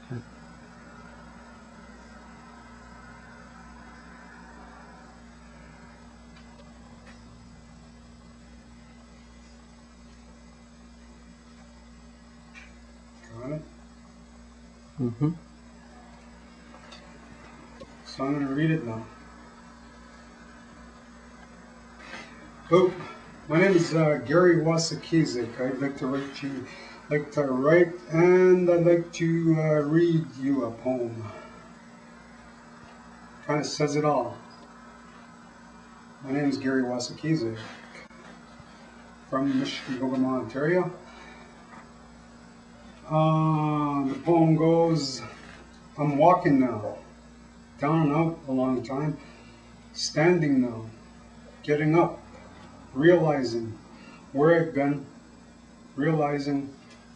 Got it? Mm-hmm. So I'm going to read it now. Hello, my name is Gary Wassaykeesic. I'd like to write and I'd like to read you a poem. Kind of says it all. My name is Gary Wassaykeesic from Wassaykeesic, Ontario. The poem goes, I'm walking now, down and out a long time, standing now, getting up, realizing where I've been, realizing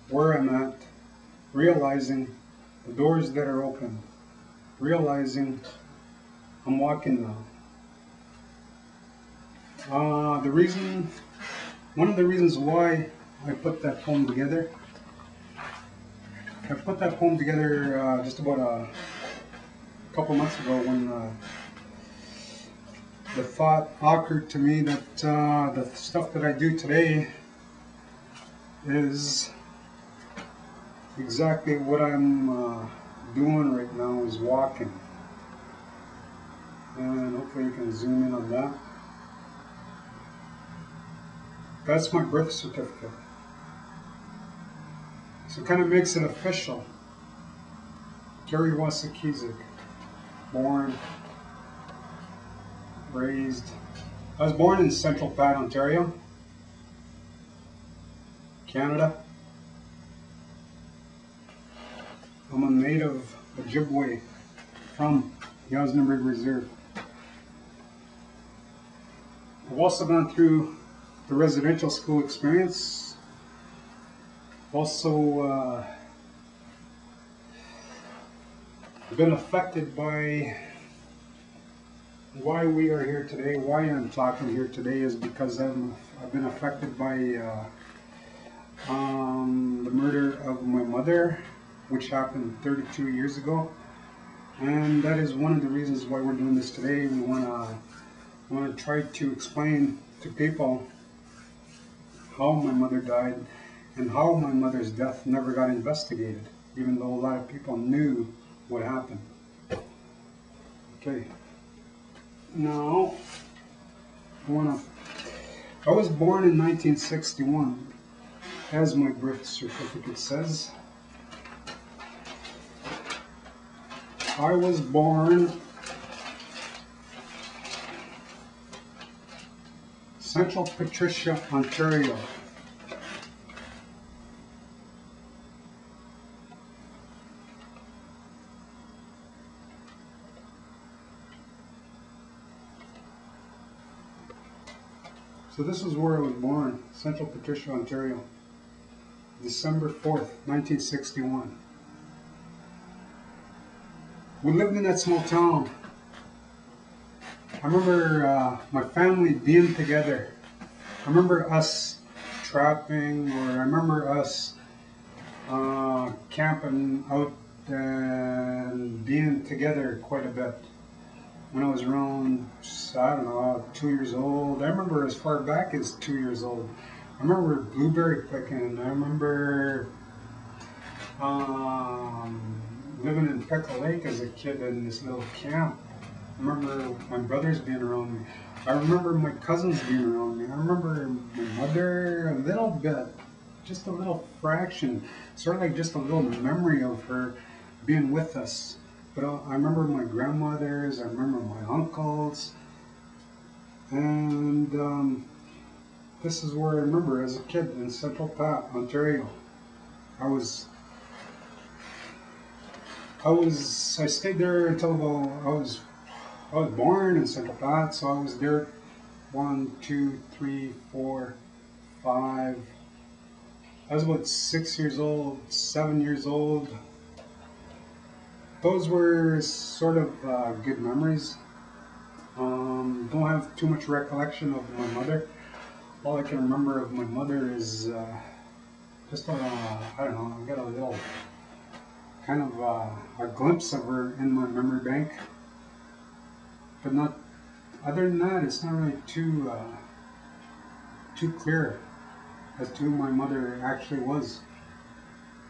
where I'm at, realizing the doors that are open, realizing I'm walking now. One of the reasons why I put that poem together, just about a couple months ago when the thought occurred to me that the stuff that I do today is exactly what I'm doing right now, is walking. And hopefully you can zoom in on that. That's my birth certificate. So it kind of makes it official. Gary Wassaykeesic, born, raised. I was born in Central Pat, Ontario, Canada. I'm a native Ojibwe from the Osnaburg Reserve. I've also gone through the residential school experience. Also been affected by why we are here today. Why I'm talking here today is because I've been affected by the murder of my mother, which happened 32 years ago, and that is one of the reasons why we're doing this today. We want to try to explain to people how my mother died and how my mother's death never got investigated, even though a lot of people knew what happened. Okay. Now, I was born in 1961, as my birth certificate says. I was born Central Patricia, Ontario. So this is where I was born, Central Patricia, Ontario, December 4th, 1961. We lived in that small town. I remember my family being together. I remember us trapping, or I remember us camping out and being together quite a bit. When I was around, I don't know, 2 years old. I remember as far back as 2 years old. I remember blueberry picking. I remember living in Pickle Lake as a kid in this little camp. I remember my brothers being around me. I remember my cousins being around me. I remember my mother a little bit, just a little fraction, sort of like just a little memory of her being with us. But I remember my grandmothers, I remember my uncles, and this is where I remember as a kid in Central Pat, Ontario. I stayed there until I was born in Central Pat, so I was there 1, 2, 3, 4, 5. I was about 6 years old, 7 years old. Those were sort of good memories. Don't have too much recollection of my mother. All I can remember of my mother is just I don't know, I got a little kind of a glimpse of her in my memory bank, but not. Other than that, it's not really too clear as to who my mother actually was.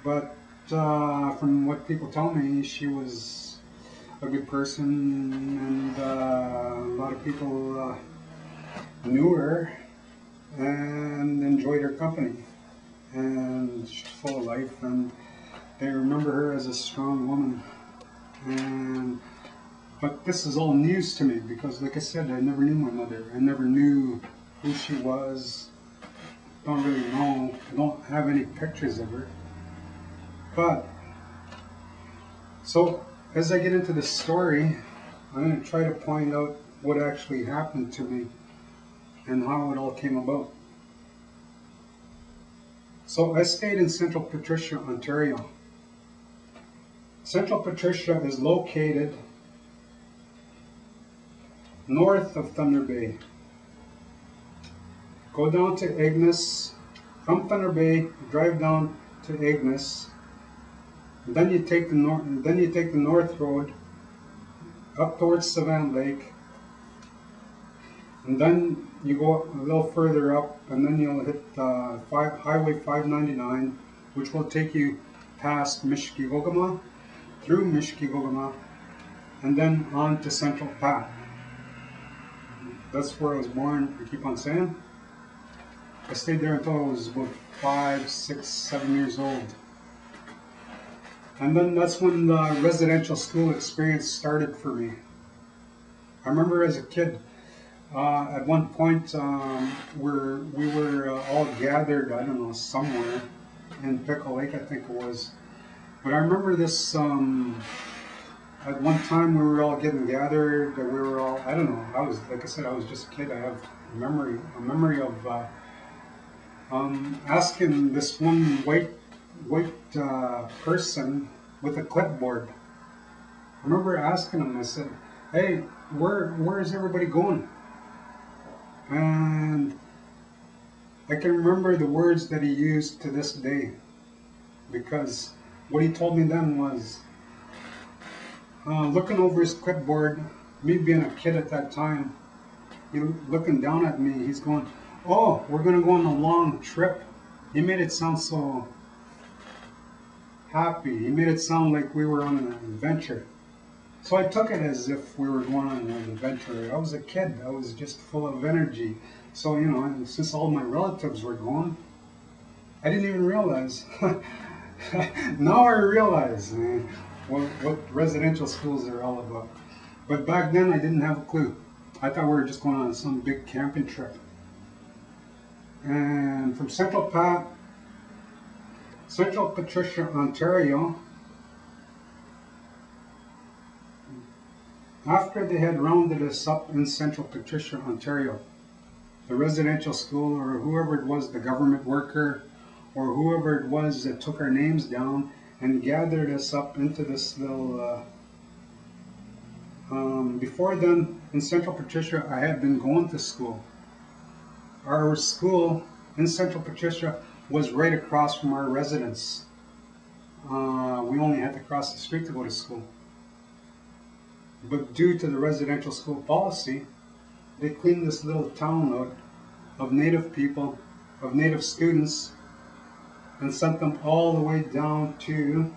But from what people tell me, she was a good person, and a lot of people knew her and enjoyed her company, and she's full of life, and they remember her as a strong woman. But this is all news to me because, like I said, I never knew my mother. I never knew who she was. Don't really know. I don't have any pictures of her. But, so as I get into the story, I'm going to try to point out what actually happened to me and how it all came about. So I stayed in Central Patricia, Ontario. Central Patricia is located north of Thunder Bay. Go down to Ignis, from Thunder Bay, drive down to Ignis. Then you take the north road up towards Savannah Lake, and then you go a little further up, and then you'll hit Highway 599, which will take you past Mishkigogama, through Mishkigogama, and then on to Central Pat. That's where I was born, I keep on saying. I stayed there until I was about 5, 6, 7 years old. And then that's when the residential school experience started for me. I remember as a kid, at one point, we were all gathered, I don't know, somewhere in Pickle Lake, I think it was. But I remember this, at one time we were all getting gathered, we were all, I don't know, like I said, I was just a kid. I have a memory of asking this one white person with a clipboard. I remember asking him, I said, hey, where is everybody going? And I can remember the words that he used to this day, because what he told me then was, looking over his clipboard, me being a kid at that time, he looking down at me, he's going, oh, we're going to go on a long trip. He made it sound so happy. He made it sound like we were on an adventure. So I took it as if we were going on an adventure. I was a kid. I was just full of energy. So, you know, since all my relatives were going, I didn't even realize. Now I realize, man, what residential schools are all about. But back then I didn't have a clue. I thought we were just going on some big camping trip. And from Central Patricia, Ontario, after they had rounded us up in Central Patricia, Ontario, the residential school, or whoever it was, the government worker, or whoever it was that took our names down and gathered us up into this little, before then, in Central Patricia, I had been going to school. Our school in Central Patricia was right across from our residence. We only had to cross the street to go to school. But due to the residential school policy, they cleaned this little town out of native people, of native students, and sent them all the way down to